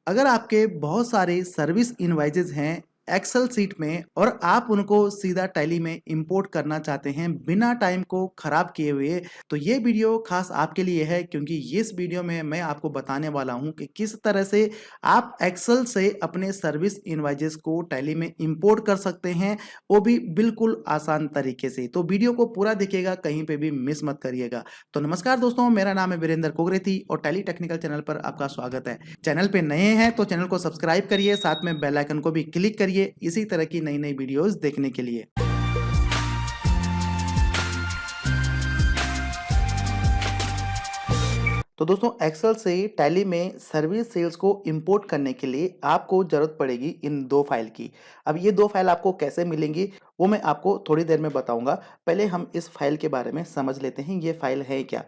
अगर आपके बहुत सारे सर्विस इनवाइसेज हैं एक्सेल सीट में और आप उनको सीधा टैली में इंपोर्ट करना चाहते हैं बिना टाइम को खराब किए हुए, तो ये वीडियो खास आपके लिए है क्योंकि इस वीडियो में मैं आपको बताने वाला हूं कि किस तरह से आप एक्सेल से अपने सर्विस इनवाइसेज को टैली में इंपोर्ट कर सकते हैं, वो भी बिल्कुल आसान तरीके से। तो वीडियो को पूरा देखिएगा, कहीं पे भी मिस मत करिएगा। तो नमस्कार दोस्तों, मेरा नाम है वीरेंद्र कोगरेती और टैली टेक्निकल चैनल पर आपका स्वागत है। चैनल पे नए हैं तो चैनल को सब्सक्राइब करिए, साथ में बेल आइकन को भी क्लिक करिए इसी तरह की नई नई वीडियोस देखने के लिए। तो दोस्तों, एक्सेल से टैली में सर्विस सेल्स को इंपोर्ट करने के लिए आपको जरूरत पड़ेगी इन दो फाइल की। अब ये दो फाइल आपको कैसे मिलेंगी वो मैं आपको थोड़ी देर में बताऊंगा। पहले हम इस फाइल के बारे में समझ लेते हैं, ये फाइल है क्या।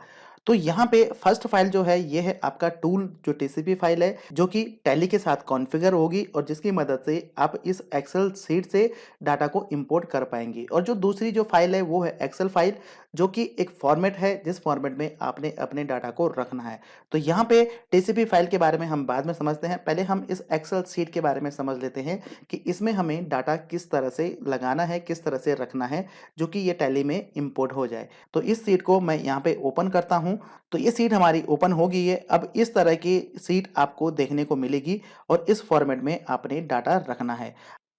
तो यहाँ पे फर्स्ट फाइल जो है ये है आपका टूल जो टीसीपी फाइल है, जो कि टैली के साथ कॉन्फ़िगर होगी और जिसकी मदद से आप इस एक्सेल शीट से डाटा को इंपोर्ट कर पाएंगे। और जो दूसरी जो फाइल है वो है एक्सेल फाइल, जो कि एक फॉर्मेट है जिस फॉर्मेट में आपने अपने डाटा को रखना है। तो यहाँ पे टीसीपी फाइल के बारे में हम बाद में समझते हैं, पहले हम इस एक्सेल शीट के बारे में समझ लेते हैं कि इसमें हमें डाटा किस तरह से लगाना है, किस तरह से रखना है, जो कि ये टैली में इंपोर्ट हो जाए। तो इस शीट को मैं यहाँ पे ओपन करता हूँ। तो ये सीट हमारी ओपन हो गई है। अब इस तरह की सीट आपको देखने को मिलेगी और इस फॉर्मेट में आपने डाटा रखना है।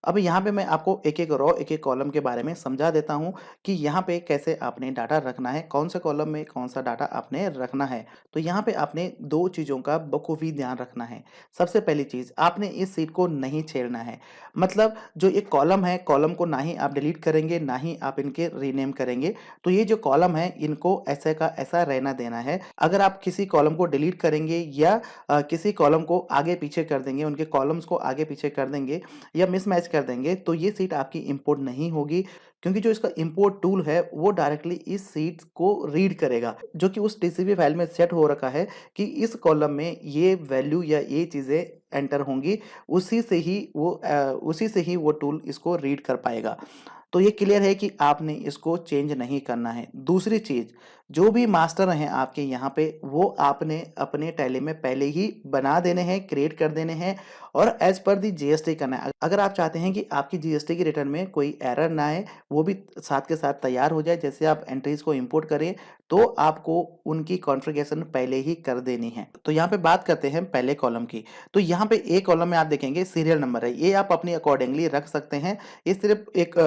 अब यहाँ पे मैं आपको एक-एक रो, एक-एक कॉलम के बारे में समझा देता हूँ कि यहाँ पे कैसे आपने डाटा रखना है, कौन से कॉलम में कौन-सा डाटा आपने रखना है। तो यहाँ पे आपने 2 चीज़ों का बखूबी ध्यान रखना है। सबसे पहली चीज़, आपने इस शीट को नहीं छेड़ना है। मतलब जो एक कॉलम है, कॉलम को ना ही आप डिलीट करेंगे, ना ही आप इनके रीनेम करेंगे। तो ये जो कॉलम है, इनको ऐसे का ऐसा रहना देना है। अगर आप किसी कॉलम को डिलीट करेंगे या किसी कॉलम को आगे-पीछे कर देंगे, उनके कॉलम्स को आगे-पीछे कर देंगे या मिसमैच कर देंगे, तो ये सीट आपकी इंपोर्ट नहीं होगी, क्योंकि जो इसका इंपोर्ट टूल है वो डायरेक्टली इस सीट को रीड करेगा, जो कि उस टीसीपी फाइल में सेट हो रखा है कि इस कॉलम में ये वैल्यू या ये चीज़ें एंटर होंगी। उसी से ही वो टूल इसको रीड कर पाएगा। तो ये क्लियर है कि आपने इसको चेंज नहीं करना है। दूसरी चीज़, जो भी मास्टर हैं आपके यहाँ पे, वो आपने अपने टैली में पहले ही बना देने हैं, क्रिएट कर देने हैं और एज़ पर दी जीएसटी करना है। अगर आप चाहते हैं कि आपकी जीएसटी की रिटर्न में कोई एरर ना आए, वो भी साथ के साथ तैयार हो जाए, जैसे आप एंट्रीज़ को इंपोर्ट करें, तो आपको उनकी कॉन्फ़िगरेशन पहले ही कर देनी है। तो यहाँ पे बात करते हैं पहले कॉलम की। तो यहाँ पे ए कॉलम में आप देखेंगे सीरियल नंबर है, ये आप अपनी अकॉर्डिंगली रख सकते हैं। ये सिर्फ एक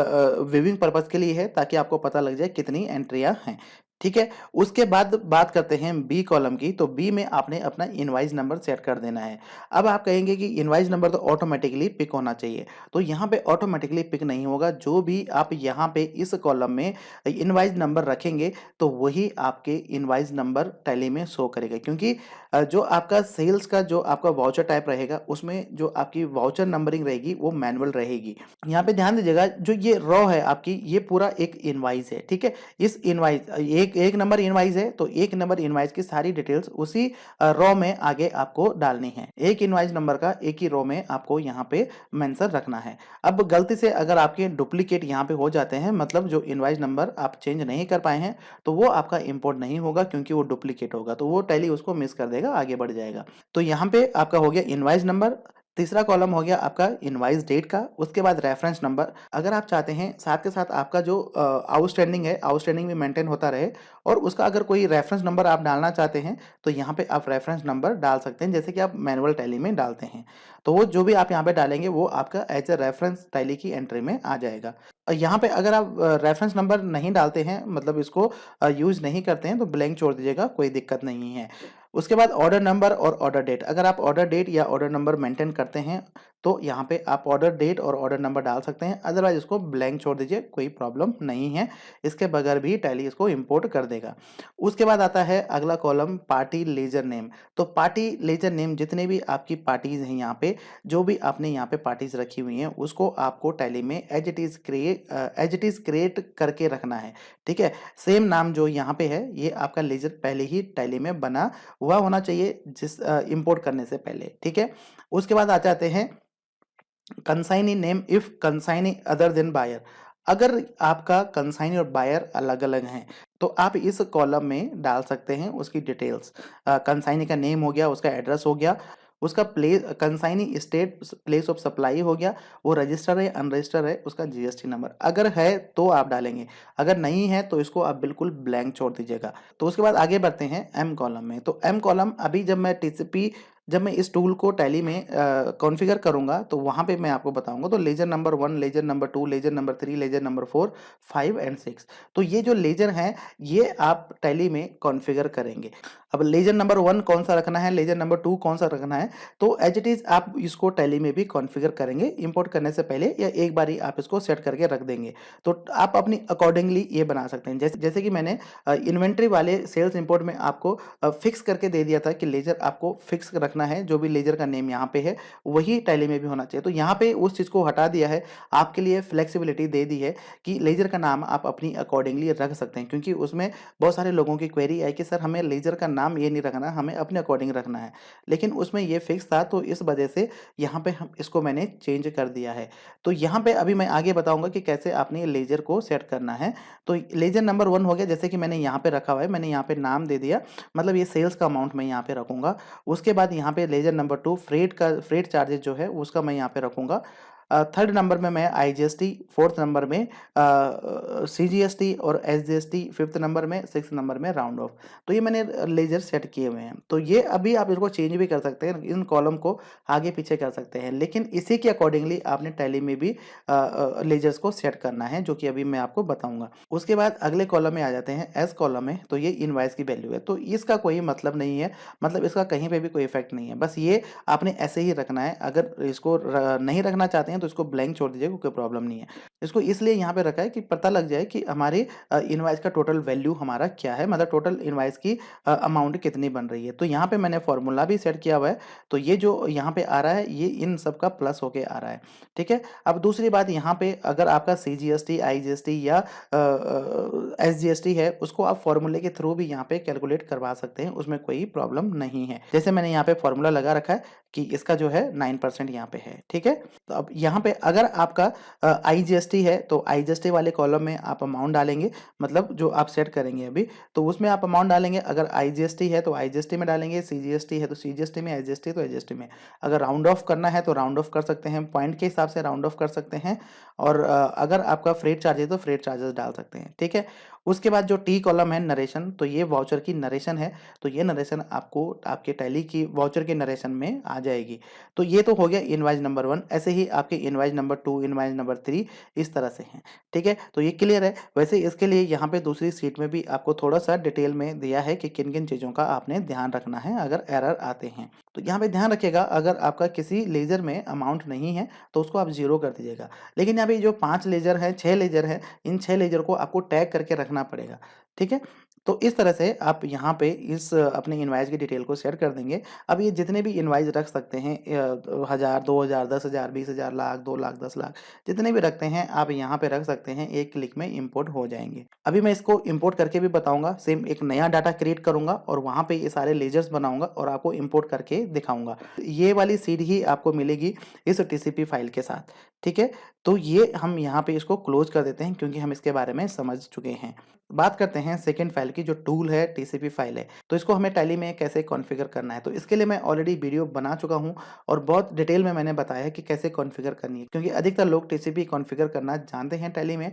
व्यूइंग पर्पस के लिए है, ताकि आपको पता लग जाए कितनी एंट्रियां हैं। ठीक है। उसके बाद बात करते हैं बी कॉलम की। तो बी में आपने अपना इनवाइस नंबर सेट कर देना है। अब आप कहेंगे कि इनवाइस नंबर तो ऑटोमेटिकली पिक होना चाहिए। तो यहाँ पे ऑटोमेटिकली पिक नहीं होगा। जो भी आप यहाँ पे इस कॉलम में इनवाइस नंबर रखेंगे, तो वही आपके इनवाइस नंबर टैली में शो करेगा, क्योंकि जो आपका सेल्स का जो आपका वाउचर टाइप रहेगा, उसमें जो आपकी वाउचर नंबरिंग रहेगी वो मैनुअल रहेगी। यहाँ पे ध्यान दीजिएगा, जो ये रॉ है आपकी, ये पूरा एक इनवाइस है। ठीक है। इस इनवाइस एक एक नंबर इनवाइस है, तो एक नंबर इनवाइस की सारी डिटेल्स उसी रॉ में आगे आपको डालनी है। एक इनवाइस नंबर का एक ही रॉ में आपको यहाँ पे मेंशन रखना है। अब गलती से अगर आपके डुप्लीकेट यहाँ पे हो जाते हैं, मतलब जो इनवाइस नंबर आप चेंज नहीं कर पाए हैं, तो वो आपका इंपोर्ट नहीं होगा, क्योंकि वो डुप्लीकेट होगा, तो वो टैली उसको मिस कर देगा, आगे बढ़ जाएगा। तो यहाँ पे आपका हो गया इनवाइस नंबर। तीसरा कॉलम हो गया आपका इनवाइस डेट का। उसके बाद रेफरेंस नंबर। अगर आप चाहते हैं साथ के साथ आपका जो आउटस्टैंडिंग है, आउटस्टैंडिंग भी मेंटेन होता रहे, और उसका अगर कोई रेफरेंस नंबर आप डालना चाहते हैं, तो यहाँ पे आप रेफरेंस नंबर डाल सकते हैं, जैसे कि आप मैनुअल टैली में डालते हैं। तो वो जो भी आप यहाँ पे डालेंगे वो आपका एज ए रेफरेंस टैली की एंट्री में आ जाएगा। यहाँ पे अगर आप रेफरेंस नंबर नहीं डालते हैं, मतलब इसको यूज नहीं करते हैं, तो ब्लैंक छोड़ दीजिएगा, कोई दिक्कत नहीं है। उसके बाद ऑर्डर नंबर और ऑर्डर डेट। अगर आप ऑर्डर डेट या ऑर्डर नंबर मेंटेन करते हैं, तो यहाँ पे आप ऑर्डर डेट और ऑर्डर नंबर डाल सकते हैं, अदरवाइज इसको ब्लैंक छोड़ दीजिए, कोई प्रॉब्लम नहीं है। इसके बगैर भी टैली इसको इंपोर्ट कर देगा। उसके बाद आता है अगला कॉलम, पार्टी लेजर नेम। तो पार्टी लेजर नेम, जितने भी आपकी पार्टीज हैं यहाँ पे, जो भी आपने यहाँ पे पार्टीज रखी हुई हैं, उसको आपको टैली में एज इट इज क्रिएट करके रखना है। ठीक है। सेम नाम जो यहाँ पे है, ये आपका लेजर पहले ही टैली में बना हुआ होना चाहिए, जिस इंपोर्ट करने से पहले। ठीक है। उसके बाद आ जाते हैं consignee name if consignee other than buyer. अगर आपका कंसाइनी और बायर अलग अलग हैं, तो आप इस कॉलम में डाल सकते हैं उसकी डिटेल्स। कंसाइनी का नेम हो गया, उसका एड्रेस हो गया। उसका consignee state place of supply हो गया, वो रजिस्टर है अनरजिस्टर है, उसका जीएसटी नंबर अगर है तो आप डालेंगे, अगर नहीं है तो इसको आप बिल्कुल ब्लैंक छोड़ दीजिएगा। तो उसके बाद आगे बढ़ते हैं एम कॉलम में। तो एम कॉलम अभी जब मैं इस टूल को टैली में कॉन्फ़िगर करूँगा तो वहाँ पे मैं आपको बताऊँगा। तो ledger number 1, ledger number 2, ledger number 3, ledger number 4, 5 and 6। तो ये जो लेजर हैं ये आप टैली में कॉन्फ़िगर करेंगे। अब लेजर नंबर 1 कौन-सा रखना है, लेजर नंबर 2 कौन-सा रखना है, तो एज़ इट इज़ आप इसको टैली में भी कॉन्फ़िगर करेंगे इंपोर्ट करने से पहले, या एक बारी आप इसको सेट करके रख देंगे। तो आप अपनी अकॉर्डिंगली ये बना सकते हैं। जैसे जैसे कि मैंने इन्वेंटरी वाले सेल्स इंपोर्ट में आपको फिक्स करके दे दिया था कि लेजर आपको फिक्स रखना है, जो भी लेजर का नेम यहाँ पे है वही टैली में भी होना चाहिए। तो यहाँ पे उस चीज़ को हटा दिया है, आपके लिए फ्लेक्सिबिलिटी दे दी है कि लेजर का नाम आप अपनी अकॉर्डिंगली रख सकते हैं, क्योंकि उसमें बहुत सारे लोगों की क्वेरी आई कि सर हमें लेजर का नाम ये नहीं रखना, हमें अपने अकॉर्डिंग रखना है, लेकिन उसमें ये फिक्स था, तो इस वजह से यहाँ पे हम इसको मैंने चेंज कर दिया है। तो यहाँ पे अभी मैं आगे बताऊंगा कि कैसे आपने लेजर को सेट करना है। तो लेजर नंबर 1 हो गया, जैसे कि मैंने यहाँ पे रखा हुआ है, मैंने यहाँ पे नाम दे दिया, मतलब ये सेल्स का अमाउंट मैं यहाँ पे रखूंगा। उसके बाद यहाँ पे लेजर नंबर 2 फ्रेट चार्जेस जो है उसका मैं यहाँ पे रखूंगा। थर्ड नंबर में मैं आईजीएसटी, फोर्थ नंबर में सीजीएसटी और एसजीएसटी, फिफ्थ नंबर में, सिक्स नंबर में राउंड ऑफ। तो ये मैंने लेजर सेट किए हुए हैं। तो ये अभी आप इनको चेंज भी कर सकते हैं, इन कॉलम को आगे पीछे कर सकते हैं, लेकिन इसी के अकॉर्डिंगली आपने टैली में भी लेजर्स को सेट करना है, जो कि अभी मैं आपको बताऊंगा। उसके बाद अगले कॉलम में आ जाते हैं, एस कॉलम में। तो ये इनवाइस की वैल्यू है, तो इसका कोई मतलब नहीं है, मतलब इसका कहीं पे भी कोई इफेक्ट नहीं है, बस ये आपने ऐसे ही रखना है। अगर इसको नहीं रखना चाहते हैं तो इसको ब्लैंक छोड़ दीजिए, कोई प्रॉब्लम नहीं है। इसको इसलिए यहाँ पे रखा है कि पता लग जाए कि हमारी इनवाइस का टोटल वैल्यू हमारा क्या है, मतलब टोटल इनवाइस की अमाउंट कितनी बन रही है। तो यहाँ पे मैंने फॉर्मूला भी सेट किया हुआ है, तो ये जो यहाँ पे आ रहा है ये इन सब का प्लस होके आ रहा है, ठीक है। अब दूसरी बात, यहाँ पे अगर आपका सीजीएसटी, आईजीएसटी या एसजीएसटी है, उसको आप फॉर्मूले के थ्रू भी यहाँ पे कैलकुलेट करवा सकते हैं, उसमें कोई प्रॉब्लम नहीं है। जैसे मैंने यहाँ पे फॉर्मूला लगा रखा है कि इसका जो है 9% यहाँ पे है, ठीक है। तो अब यहाँ पे अगर आपका आईजीएसटी है तो आईजीएसटी वाले कॉलम में आप अमाउंट डालेंगे, मतलब जो आप सेट करेंगे अभी, तो उसमें आप अमाउंट डालेंगे। अगर आईजीएसटी है तो आईजीएसटी में डालेंगे, सीजीएसटी है तो सीजीएसटी में, एसजीएसटी तो एसजीएसटी में। अगर राउंड ऑफ करना है तो राउंड ऑफ कर सकते हैं, पॉइंट के हिसाब से राउंड ऑफ कर सकते हैं, और अगर आपका फ्रेट चार्ज है तो फ्रेट चार्जेस डाल सकते हैं, ठीक है। उसके बाद जो टी कॉलम है, नरेशन, तो ये वाउचर की नरेशन है, तो ये नरेशन आपको आपके टैली की वाउचर के नरेशन में आ जाएगी। तो ये तो हो गया इनवाइस नंबर 1। ऐसे ही आपके इनवाइस नंबर 2, इनवाइस नंबर 3 इस तरह से हैं, ठीक है। तो ये क्लियर है। वैसे इसके लिए यहाँ पे दूसरी सीट में भी आपको थोड़ा सा डिटेल में दिया है कि किन किन चीज़ों का आपने ध्यान रखना है अगर एरर आते हैं। तो यहाँ पे ध्यान रखिएगा, अगर आपका किसी लेजर में अमाउंट नहीं है तो उसको आप जीरो कर दीजिएगा, लेकिन यहाँ पे जो 5 लेजर है, 6 लेजर है, इन 6 लेजर को आपको टैग करके रखना पड़ेगा, ठीक है। तो इस तरह से आप यहाँ पे इस अपने इनवाइस की डिटेल को सेट कर देंगे। अब ये जितने भी इनवाइस रख सकते हैं, 1000, 2000, 10,000, 20,000, लाख, 2 लाख, 10 लाख, जितने भी रखते हैं आप यहाँ पे रख सकते हैं, एक क्लिक में इंपोर्ट हो जाएंगे। अभी मैं इसको इंपोर्ट करके भी बताऊंगा, सेम एक नया डाटा क्रिएट करूंगा और वहाँ पे ये सारे लेजर्स बनाऊंगा और आपको इंपोर्ट करके दिखाऊंगा। ये वाली सीट ही आपको मिलेगी इस टीसीपी फाइल के साथ, ठीक है। तो ये हम यहाँ पे इसको क्लोज कर देते हैं, क्योंकि हम इसके बारे में समझ चुके हैं। बात करते हैं सेकंड फाइल की, जो टूल है टीसीपी फाइल है। तो इसको हमें टैली में कैसे कॉन्फ़िगर करना है, तो इसके लिए मैं ऑलरेडी वीडियो बना चुका हूँ और बहुत डिटेल में मैंने बताया है कि कैसे कॉन्फ़िगर करनी है, क्योंकि अधिकतर लोग टीसीपी कॉन्फ़िगर करना जानते हैं टैली में।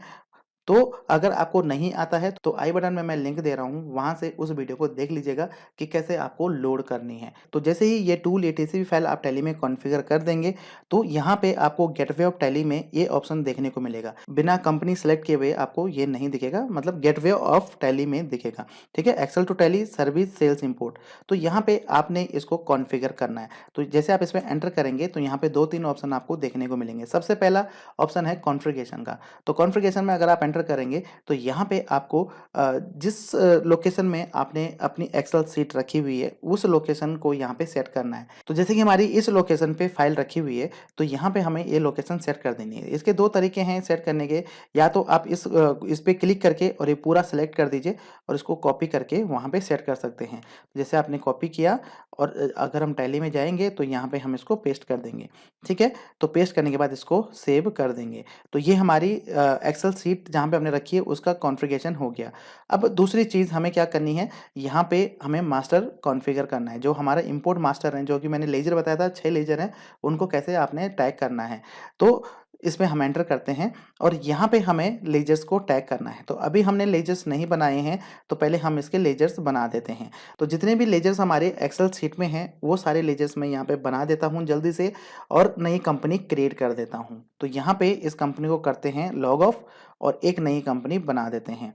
तो अगर आपको नहीं आता है तो आई बटन में मैं लिंक दे रहा हूँ, वहाँ से उस वीडियो को देख लीजिएगा कि कैसे आपको लोड करनी है। तो जैसे ही ये टूल, ये टीसीपी फाइल आप टैली में कॉन्फ़िगर कर देंगे, तो यहाँ पे आपको गेटवे ऑफ टैली में ये ऑप्शन देखने को मिलेगा। बिना कंपनी सेलेक्ट किए हुए आपको ये नहीं दिखेगा, मतलब गेटवे ऑफ टैली में दिखेगा, ठीक है। Excel to Tally service sales import, तो यहाँ पे आपने इसको कॉन्फ़िगर करना है। तो जैसे आप इसमें एंटर करेंगे तो यहाँ पे 2-3 ऑप्शन आपको देखने को मिलेंगे। सबसे पहला ऑप्शन है कॉन्फ़िगरेशन का। तो कॉन्फ़िगरेशन में अगर आप एंटर करेंगे तो यहाँ पे आपको जिस लोकेशन में आपने अपनी एक्सेल सीट रखी हुई है उस लोकेशन को यहाँ पे सेट करना है। तो जैसे कि हमारी इस लोकेशन पे फाइल रखी हुई है, तो यहाँ पे हमें ये लोकेशन सेट कर देनी है। इसके 2 तरीके हैं सेट करने के, या तो आप इस पे क्लिक करके और ये पूरा सेलेक्ट कर दीजिए और इसको कॉपी करके वहाँ पे सेट कर सकते हैं। जैसे आपने कॉपी किया और अगर हम टैली में जाएंगे तो यहाँ पे हम इसको पेस्ट कर देंगे। ठीक है, तो पेस्ट करने के बाद इसको सेव कर देंगे। तो ये हमारी एक्सेल सीट जहाँ पे हमने रखी है उसका कॉन्फ़िगरेशन हो गया। अब दूसरी चीज़ हमें क्या करनी है, यहाँ पे हमें मास्टर कॉन्फ़िगर करना है। जो हमारा इंपोर्ट मास्टर है, जो कि मैंने लेजर बताया था 6 लेजर हैं, उनको कैसे आपने टैग करना है। तो इसमें हम एंटर करते हैं और यहाँ पे हमें लेजर्स को टैग करना है। तो अभी हमने लेजर्स नहीं बनाए हैं, तो पहले हम इसके लेजर्स बना देते हैं। तो जितने भी लेजर्स हमारे एक्सेल शीट में हैं वो सारे लेजर्स मैं यहाँ पे बना देता हूँ जल्दी से, और नई कंपनी क्रिएट कर देता हूँ। तो यहाँ पे इस कंपनी को करते हैं लॉग ऑफ और एक नई कंपनी बना देते हैं।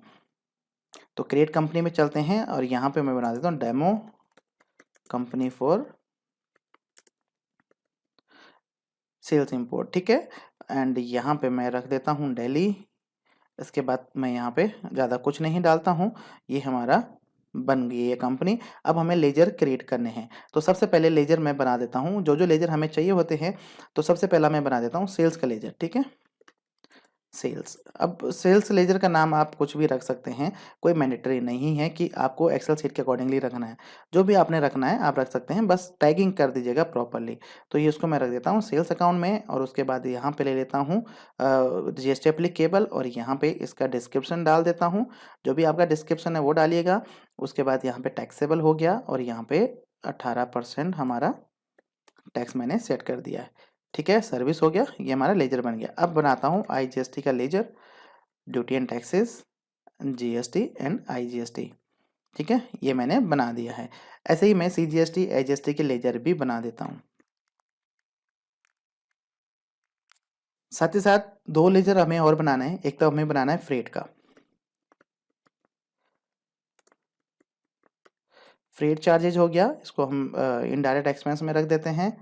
तो क्रिएट कंपनी में चलते हैं और यहाँ पे मैं बना देता हूँ demo company for sales import. ठीक है, एंड यहाँ पे मैं रख देता हूँ दिल्ली। इसके बाद मैं यहाँ पे ज़्यादा कुछ नहीं डालता हूँ, ये हमारा बन गई ये कंपनी। अब हमें लेजर क्रिएट करने हैं। तो सबसे पहले लेजर मैं बना देता हूँ, जो जो लेजर हमें चाहिए होते हैं। तो सबसे पहला मैं बना देता हूँ सेल्स का लेजर। ठीक है, सेल्स। अब सेल्स लेजर का नाम आप कुछ भी रख सकते हैं, कोई मैंडेटरी नहीं है कि आपको एक्सेल शीट के अकॉर्डिंगली रखना है। जो भी आपने रखना है आप रख सकते हैं, बस टैगिंग कर दीजिएगा प्रॉपरली। तो ये उसको मैं रख देता हूँ सेल्स अकाउंट में, और उसके बाद यहाँ पे ले लेता हूँ जीएसटी एप्लीकेबल, और यहाँ पे इसका डिस्क्रिप्शन डाल देता हूँ। जो भी आपका डिस्क्रिप्शन है वो डालिएगा। उसके बाद यहाँ पे टैक्सेबल हो गया, और यहाँ पे 18% हमारा टैक्स मैंने सेट कर दिया है। ठीक है, सर्विस हो गया, ये हमारा लेजर बन गया। अब बनाता हूँ आईजीएसटी का ledger, duty and taxes, GST and IGST. ठीक है, ये मैंने बना दिया है। ऐसे ही मैं सीजीएसटी आईजीएसटी के लेजर भी बना देता हूँ। साथ ही साथ दो लेजर हमें और बनाना है। एक तो हमें बनाना है फ्रेट का। फ्रेट चार्जेज हो गया, इसको हम इनडायरेक्ट एक्सपेंस में रख देते हैं।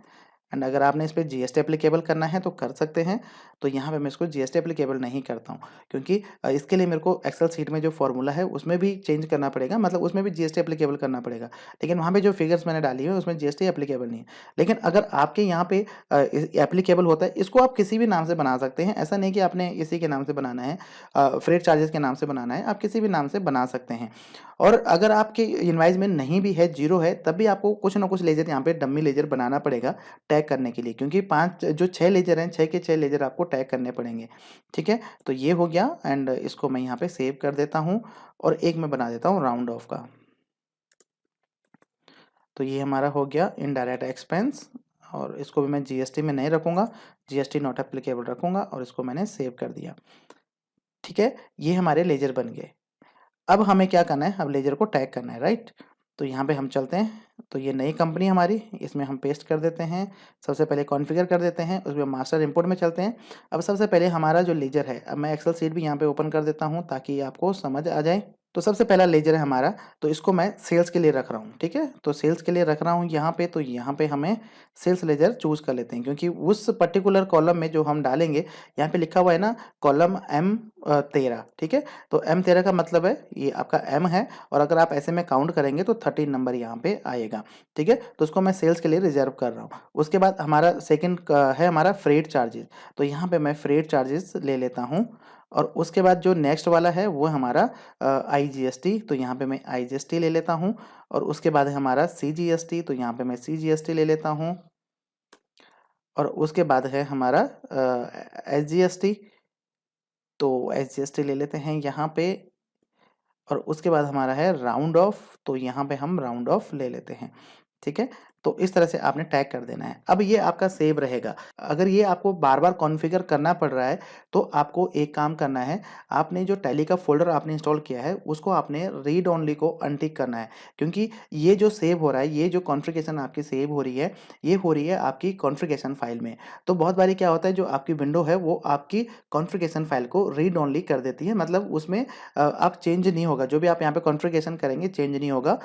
एंड अगर आपने इस पर जीएसटी एप्लीकेबल करना है तो कर सकते हैं। तो यहाँ पे मैं इसको जीएसटी एप्लीकेबल नहीं करता हूँ, क्योंकि इसके लिए मेरे को एक्सेल शीट में जो फॉर्मूला है उसमें भी चेंज करना पड़ेगा, मतलब उसमें भी जीएसटी एप्लीकेबल करना पड़ेगा। लेकिन वहाँ पे जो फिगर्स मैंने डाली है उसमें जीएसटी एप्लीकेबल नहीं है। लेकिन अगर आपके यहाँ पे एप्लीकेबल होता है, इसको आप किसी भी नाम से बना सकते हैं। ऐसा नहीं कि आपने इसी के नाम से बनाना है, फ्रेट चार्जेस के नाम से बनाना है, आप किसी भी नाम से बना सकते हैं। और अगर आपके इनवाइस में नहीं भी है, जीरो है, तब भी आपको कुछ ना कुछ लेजर यहाँ पे डम्मी लेजर बनाना पड़ेगा टैग करने के लिए, क्योंकि पांच जो छह लेजर हैं, छह के छह लेजर आपको टैग करने पड़ेंगे। ठीक है, तो ये हो गया, एंड इसको मैं यहाँ पे सेव कर देता हूँ। और एक मैं बना देता हूँ राउंड ऑफ का। तो ये हमारा हो गया इनडायरेक्ट एक्सपेंस, और इसको भी मैं जीएसटी में नहीं रखूंगा, जीएसटी नॉट एप्लीकेबल रखूंगा, और इसको मैंने सेव कर दिया। ठीक है, ये हमारे लेजर बन गए। अब हमें क्या करना है, अब लेजर को टैग करना है, राइट। तो यहाँ पे हम चलते हैं। तो ये नई कंपनी हमारी, इसमें हम पेस्ट कर देते हैं। सबसे पहले कॉन्फ़िगर कर देते हैं, उसमें मास्टर इंपोर्ट में चलते हैं। अब सबसे पहले हमारा जो लेजर है, अब मैं एक्सेल शीट भी यहाँ पे ओपन कर देता हूँ ताकि आपको समझ आ जाए। तो सबसे पहला लेजर है हमारा, तो इसको मैं सेल्स के लिए रख रहा हूँ। ठीक है, तो सेल्स के लिए रख रहा हूँ यहाँ पे। तो यहाँ पे हमें सेल्स लेजर चूज कर लेते हैं, क्योंकि उस पर्टिकुलर कॉलम में जो हम डालेंगे, यहाँ पे लिखा हुआ है ना कॉलम M13। ठीक है, तो M13 का मतलब है ये आपका M है, और अगर आप ऐसे में काउंट करेंगे तो 13 नंबर यहाँ पे आएगा। ठीक है, तो उसको मैं सेल्स के लिए रिजर्व कर रहा हूँ। उसके बाद हमारा सेकंड है हमारा फ्रेट चार्जेस। तो यहाँ पे मैं फ्रेट चार्जेस ले लेता हूँ। और उसके बाद जो नेक्स्ट वाला है वो हमारा आईजीएसटी। तो यहाँ पे मैं आईजीएसटी ले लेता हूँ। और उसके बाद है हमारा सीजीएसटी। तो यहाँ पे मैं सीजीएसटी ले लेता हूँ। और उसके बाद है हमारा एसजीएसटी। तो एसजीएसटी ले लेते हैं यहाँ पे। और उसके बाद हमारा है राउंड ऑफ। तो यहाँ पे हम राउंड ऑफ ले लेते हैं। ठीक है, तो इस तरह से आपने टैग कर देना है। अब ये आपका सेव रहेगा। अगर ये आपको बार बार कॉन्फ़िगर करना पड़ रहा है तो आपको एक काम करना है, आपने जो टैली का फोल्डर आपने इंस्टॉल किया है उसको आपने रीड ओनली को अनटिक करना है, क्योंकि ये जो सेव हो रहा है, ये जो कॉन्फ़िगरेशन आपकी सेव हो रही है, ये हो रही है आपकी कॉन्फ़िगरेशन फाइल में। तो बहुत बारी क्या होता है, जो आपकी विंडो है वो आपकी कॉन्फ़िगरेशन फाइल को रीड ओनली कर देती है, मतलब उसमें आप चेंज नहीं होगा, जो भी आप यहाँ पे कॉन्फ़िगरेशन करेंगे चेंज नहीं होगा।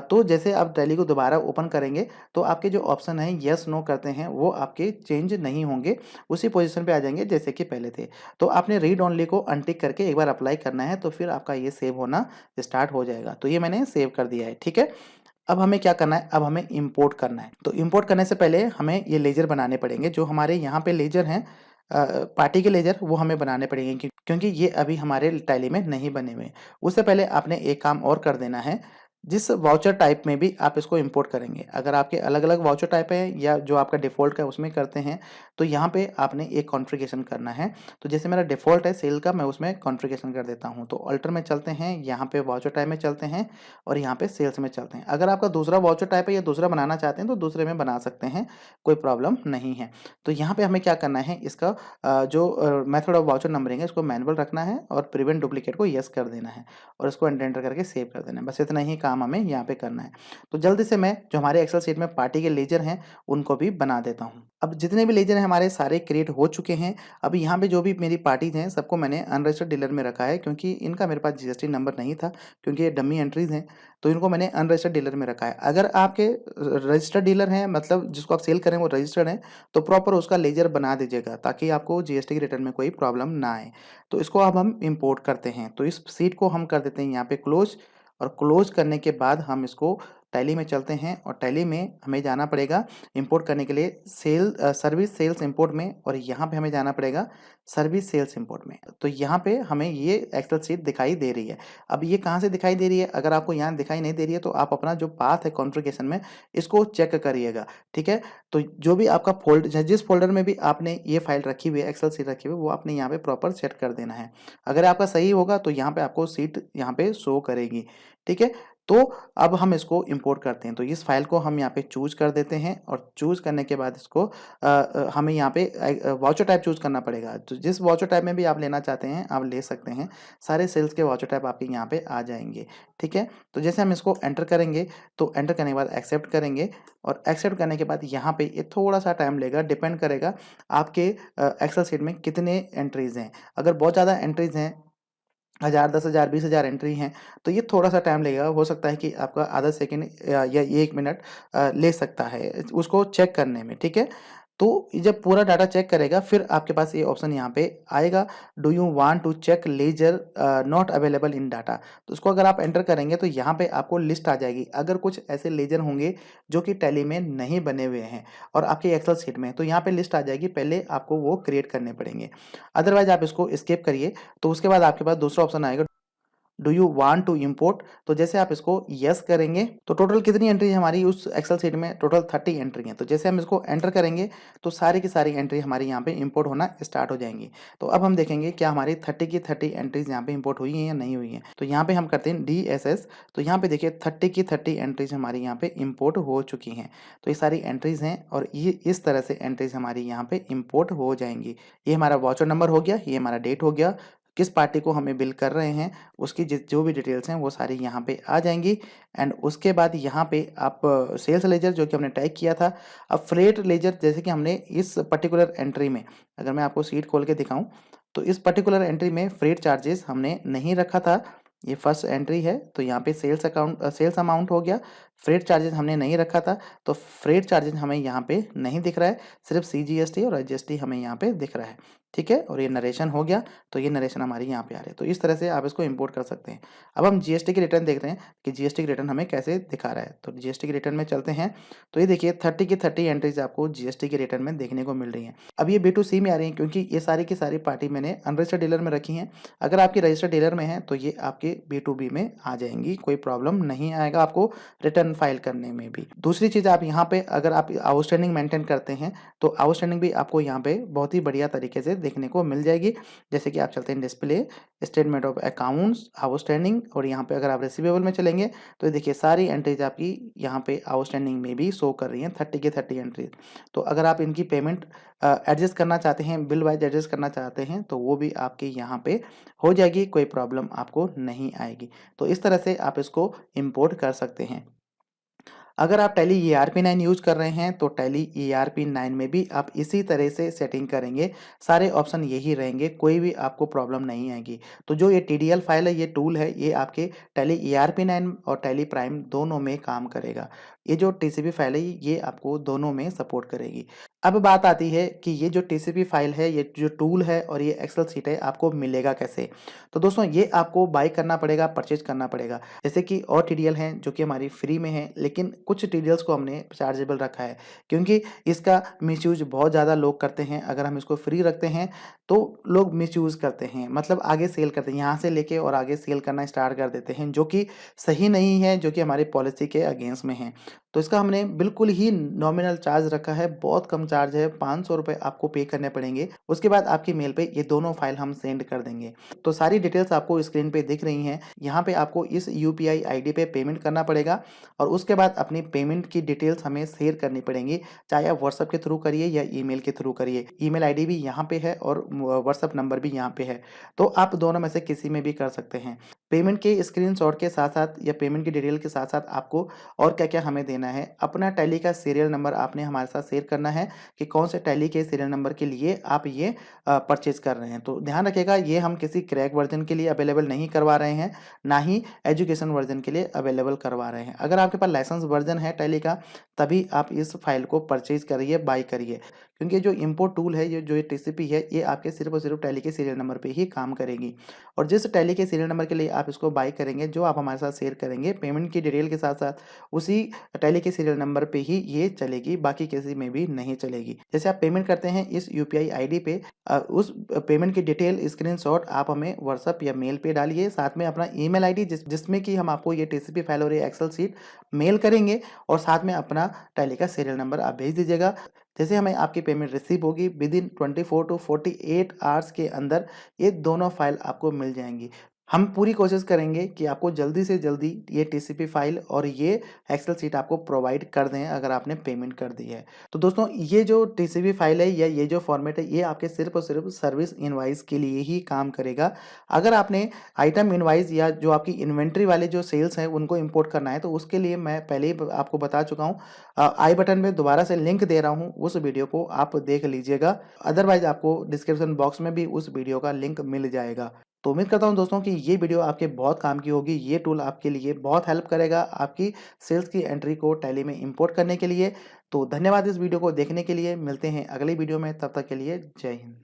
तो जैसे आप टैली को दोबारा ओपन करेंगे तो आपके जो ऑप्शन है यस नो करते हैं वो आपके चेंज नहीं होंगे, उसी पोजीशन पे आ जाएंगे जैसे कि पहले थे। तो आपने रीड ओनली को अनटिक करके एक बार अप्लाई करना है, तो फिर आपका ये सेव होना स्टार्ट हो जाएगा। तो ये मैंने सेव कर दिया है। ठीक है, अब हमें क्या करना है, अब हमें इंपोर्ट करना है। तो इंपोर्ट करने से पहले हमें ये लेजर बनाने पड़ेंगे। जो हमारे यहाँ पे लेजर हैं पार्टी के लेजर, वो हमें बनाने पड़ेंगे, क्योंकि ये अभी हमारे टैली में नहीं बने हुए। उससे पहले आपने एक काम और कर देना है। जिस वाउचर टाइप में भी आप इसको इंपोर्ट करेंगे, अगर आपके अलग-अलग वाउचर टाइप है या जो आपका डिफ़ॉल्ट का उसमें करते हैं, तो यहाँ पे आपने एक कॉन्फ़िगरेशन करना है। तो जैसे मेरा डिफ़ॉल्ट है सेल का, मैं उसमें कॉन्फ़िगरेशन कर देता हूँ। तो अल्टर में चलते हैं, यहाँ पे वाउचर टाइप में चलते हैं और यहाँ पे सेल्स में चलते हैं। अगर आपका दूसरा वाउचर टाइप है या दूसरा बनाना चाहते हैं, तो दूसरे में बना सकते हैं, कोई प्रॉब्लम नहीं है। तो यहाँ पे हमें क्या करना है, इसका जो मेथड ऑफ वाउचर नंबरिंग है, इसको मैनुअल रखना है और प्रिवेंट डुप्लीकेट को येस कर देना है और इसको एंटर करके सेव कर देना है। बस इतना ही काम हमें यहाँ पे करना है। तो जल्दी से मैं जो हमारे एक्सेल शीट में पार्टी के लेजर हैं, उनको भी बना देता हूँ। अब जितने भी लेजर हैं हमारे सारे क्रिएट हो चुके हैं। अब यहाँ पे जो भी मेरी पार्टीज़ हैं, सबको मैंने अनरजिस्टर्ड डीलर में रखा है, क्योंकि इनका मेरे पास जीएसटी नंबर नहीं था, क्योंकि ये डमी एंट्रीज़ हैं, तो इनको मैंने अनरजिस्टर्ड डीलर में रखा है। अगर आपके रजिस्टर्ड डीलर हैं, मतलब जिसको आप सेल कर रहे हैं वो रजिस्टर्ड है, तो प्रॉपर उसका लेजर बना दीजिएगा, ताकि आपको जीएसटी के रिटर्न में कोई प्रॉब्लम ना आए। तो इसको अब हम इम्पोर्ट करते हैं। तो इस शीट को हम कर देते हैं यहाँ पे क्लोज, और क्लोज करने के बाद हम इसको टैली में चलते हैं और टैली में हमें जाना पड़ेगा इंपोर्ट करने के लिए सर्विस सेल्स इंपोर्ट में, और यहाँ पे हमें जाना पड़ेगा सर्विस सेल्स इंपोर्ट में। तो यहाँ पे हमें ये एक्सेल शीट दिखाई दे रही है। अब ये कहाँ से दिखाई दे रही है, अगर आपको यहाँ दिखाई नहीं दे रही है तो आप अपना जो पाथ है कॉन्फ़िगरेशन में, इसको चेक करिएगा, ठीक है। तो जो भी आपका जिस फोल्डर में भी आपने ये फाइल रखी हुई है, एक्सेल शीट रखी हुई है, वो आपने यहाँ पे प्रॉपर सेट कर देना है। अगर आपका सही होगा तो यहाँ पे आपको शीट यहाँ पे शो करेगी, ठीक है। तो अब हम इसको इंपोर्ट करते हैं। तो इस फाइल को हम यहाँ पे चूज़ कर देते हैं और चूज़ करने के बाद इसको हमें यहाँ पे वाउचर टाइप चूज़ करना पड़ेगा। तो जिस वाउचर टाइप में भी आप लेना चाहते हैं, आप ले सकते हैं। सारे सेल्स के वाउचर टाइप आपके यहाँ पे आ जाएँगे, ठीक है। तो जैसे हम इसको एंटर करेंगे, तो एंटर करने के बाद एक्सेप्ट करेंगे, और एक्सेप्ट करने के बाद यहाँ पे ये थोड़ा-सा टाइम लेगा, डिपेंड करेगा आपके एक्सेल शीट में कितने एंट्रीज़ हैं। अगर बहुत ज़्यादा एंट्रीज़ हैं, 1000, 10,000, 20,000 एंट्री हैं, तो ये थोड़ा-सा टाइम लगेगा। हो सकता है कि आपका आधा सेकंड या 1 मिनट ले सकता है उसको चेक करने में, ठीक है। तो ये जब पूरा डाटा चेक करेगा, फिर आपके पास ये ऑप्शन यहाँ पे आएगा, do you want to check ledger not available in data. तो उसको अगर आप एंटर करेंगे, तो यहाँ पे आपको लिस्ट आ जाएगी। अगर कुछ ऐसे लेजर होंगे जो कि टैली में नहीं बने हुए हैं और आपके एक्सेल शीट में, तो यहाँ पे लिस्ट आ जाएगी, पहले आपको वो क्रिएट करने पड़ेंगे। अदरवाइज़ आप इसको स्किप करिए। तो उसके बाद आपके पास दूसरा ऑप्शन आएगा, do you want to import. तो जैसे आप इसको यस करेंगे, तो टोटल कितनी एंट्री है हमारी उस एक्सेल शीट में, टोटल 30 एंट्री है। तो जैसे हम इसको एंटर करेंगे, तो सारी की सारी एंट्री हमारी यहाँ पे इंपोर्ट होना स्टार्ट हो जाएंगी। तो अब हम देखेंगे क्या हमारी 30 की 30 एंट्रीज यहाँ पे इंपोर्ट हुई हैं या नहीं हुई हैं। तो यहाँ पे हम करते हैं DSS। तो यहाँ पे देखिए 30 की 30 एंट्रीज हमारी यहाँ पे इंपोर्ट हो चुकी हैं। तो ये सारी एंट्रीज हैं और ये इस तरह से एंट्रीज हमारी यहाँ पे इंपोर्ट हो जाएंगी। ये हमारा वाउचर नंबर हो गया, ये हमारा डेट हो गया, किस पार्टी को हमें बिल कर रहे हैं, उसकी जो भी डिटेल्स हैं वो सारी यहाँ पे आ जाएंगी। एंड उसके बाद यहाँ पे आप सेल्स लेजर जो कि हमने टैग किया था, अब फ्रेट लेजर, जैसे कि हमने इस पर्टिकुलर एंट्री में, अगर मैं आपको सीट खोल के दिखाऊं, तो इस पर्टिकुलर एंट्री में फ्रेट चार्जेस हमने नहीं रखा था। ये फर्स्ट एंट्री है, तो यहाँ पे सेल्स अमाउंट हो गया, फ्रेट चार्जेस हमने नहीं रखा था, तो फ्रेट चार्जेस हमें यहाँ पे नहीं दिख रहा है, सिर्फ CGST और HST हमें यहाँ पे दिख रहा है, ठीक है। और ये नरेशन हो गया, तो ये नरेशन हमारी यहाँ पे आ रही है। तो इस तरह से आप इसको इंपोर्ट कर सकते हैं। अब हम जीएसटी की रिटर्न देख रहे हैं कि जीएसटी की रिटर्न हमें कैसे दिखा रहा है। तो जीएसटी की रिटर्न में चलते हैं, तो ये देखिए 30 की 30 एंट्रीज आपको जीएसटी के रिटर्न में देखने को मिल रही हैं। अब ये B2C में आ रही हैं, क्योंकि ये सारी की सारी पार्टी मैंने अनरजिस्टर्ड डीलर में रखी हैं। अगर आपकी रजिस्टर्ड डीलर में है, तो ये आपके B2B में आ जाएंगी, कोई प्रॉब्लम नहीं आएगा आपको रिटर्न फाइल करने में भी। दूसरी चीज़, आप यहाँ पे अगर आप आउटस्टैंडिंग मेंटेन करते हैं, तो आउटस्टैंडिंग भी आपको यहाँ पे बहुत ही बढ़िया तरीके से देखने को मिल जाएगी। जैसे कि आप चलते हैं display, statement of accounts, outstanding, और यहाँ पे अगर आप रिसीवेबल में चलेंगे, तो देखिए सारी एंट्रीज आपकी यहाँ पे आउटस्टैंडिंग में भी शो कर रही हैं, 30 की 30 एंट्रीज। तो अगर आप इनकी पेमेंट एडजस्ट करना चाहते हैं, बिल वाइज एडजस्ट करना चाहते हैं, तो वो भी आपके यहाँ पे हो जाएगी, कोई प्रॉब्लम आपको नहीं आएगी। तो इस तरह से आप इसको इम्पोर्ट कर सकते हैं। अगर आप टैली ERP9 यूज़ कर रहे हैं, तो टैली ERP9 में भी आप इसी तरह से सेटिंग करेंगे, सारे ऑप्शन यही रहेंगे, कोई भी आपको प्रॉब्लम नहीं आएगी। तो जो ये TDL फाइल है, ये टूल है, ये आपके टैली ERP9 और टैली प्राइम दोनों में काम करेगा। ये जो टीसीपी फाइल है ये आपको दोनों में सपोर्ट करेगी। अब बात आती है कि ये जो टीसीपी फाइल है, ये जो टूल है और ये एक्सेल शीट है आपको मिलेगा कैसे? तो दोस्तों ये आपको बाय करना पड़ेगा, परचेज़ करना पड़ेगा। जैसे कि और टीडीएल हैं जो कि हमारी फ्री में है, लेकिन कुछ टीडीएल्स को हमने चार्जेबल रखा है क्योंकि इसका मिसयूज़ बहुत ज़्यादा लोग करते हैं। अगर हम इसको फ्री रखते हैं तो लोग मिसयूज़ करते हैं, मतलब आगे सेल करते हैं, यहाँ से लेके और आगे सेल करना स्टार्ट कर देते हैं, जो कि सही नहीं है, जो कि हमारी पॉलिसी के अगेंस्ट में है। तो इसका हमने बिल्कुल ही नॉमिनल चार्ज रखा है, बहुत कम चार्ज है, ₹500 आपको पे करने पड़ेंगे। उसके बाद आपकी मेल पे ये दोनों फाइल हम सेंड कर देंगे। तो सारी डिटेल्स आपको स्क्रीन पे दिख रही हैं। यहाँ पे आपको इस यूपीआई आईडी पे पेमेंट करना पड़ेगा और उसके बाद अपनी पेमेंट की डिटेल्स हमें शेयर करनी पड़ेंगी, चाहे आप व्हाट्सएप के थ्रू करिए या ईमेल के थ्रू करिए। ईमेल आईडी भी यहाँ पे है और व्हाट्सएप नंबर भी यहाँ पे है, तो आप दोनों में से किसी में भी कर सकते हैं। पेमेंट के स्क्रीनशॉट के साथ-साथ या पेमेंट की डिटेल के साथ-साथ आपको और क्या-क्या हमें देना है, अपना टैली का सीरियल नंबर आपने हमारे साथ शेयर करना है कि कौन से टैली के सीरियल नंबर के लिए आप ये परचेज़ कर रहे हैं। तो ध्यान रखिएगा, ये हम किसी क्रैक वर्ज़न के लिए अवेलेबल नहीं करवा रहे हैं, ना ही एजुकेशन वर्ज़न के लिए अवेलेबल करवा रहे हैं। अगर आपके पास लाइसेंस वर्ज़न है टैली का, तभी आप इस फाइल को परचेज़ करिए, बाय करिए। क्योंकि जो इम्पोर्ट टूल है, ये जो टीसीपी है, ये आपके सिर्फ़ और सिर्फ़ टैली के सीरियल नंबर पे ही काम करेगी। और जिस टैली के सीरियल नंबर के लिए आप इसको बाय करेंगे, जो आप हमारे साथ शेयर करेंगे, पेमेंट की डिटेल के साथ-साथ उसी टैली के सीरियल नंबर पे ही ये चलेगी, बाकी किसी में भी नहीं चलेगी। जैसे आप पेमेंट करते हैं इस यूपीआई आईडी पे, उस पेमेंट की डिटेल स्क्रीनशॉट आप हमें व्हाट्सएप या मेल पे डालिए, साथ में अपना ईमेल आईडी जिसमें कि हम आपको ये टीसीपी फाइल और ये एक्सेल शीट मेल करेंगे और साथ में अपना टैली का सीरियल नंबर आप भेज दीजिएगा। जैसे हमें आपकी पेमेंट रिसीव होगी, विदिन 24 टू 48 आवर्स के अंदर ये दोनों फाइल आपको मिल जाएँगी। हम पूरी कोशिश करेंगे कि आपको जल्दी से जल्दी ये टीसीपी फाइल और ये एक्सेल शीट आपको प्रोवाइड कर दें अगर आपने पेमेंट कर दी है। तो दोस्तों ये जो टीसीपी फाइल है या ये जो फॉर्मेट है, ये आपके सिर्फ़ और सिर्फ़ सर्विस इनवॉइस के लिए ही काम करेगा। अगर आपने आइटम इनवॉइस या जो आपकी इन्वेंटरी वाले जो सेल्स हैं उनको इम्पोर्ट करना है, तो उसके लिए मैं पहले ही आपको बता चुका हूँ। आई बटन में दोबारा से लिंक दे रहा हूँ, उस वीडियो को आप देख लीजिएगा। अदरवाइज़ आपको डिस्क्रिप्शन बॉक्स में भी उस वीडियो का लिंक मिल जाएगा। तो उम्मीद करता हूँ दोस्तों कि ये वीडियो आपके बहुत काम की होगी। ये टूल आपके लिए बहुत हेल्प करेगा आपकी सेल्स की एंट्री को टैली में इंपोर्ट करने के लिए। तो धन्यवाद इस वीडियो को देखने के लिए। मिलते हैं अगली वीडियो में, तब तक के लिए जय हिंद।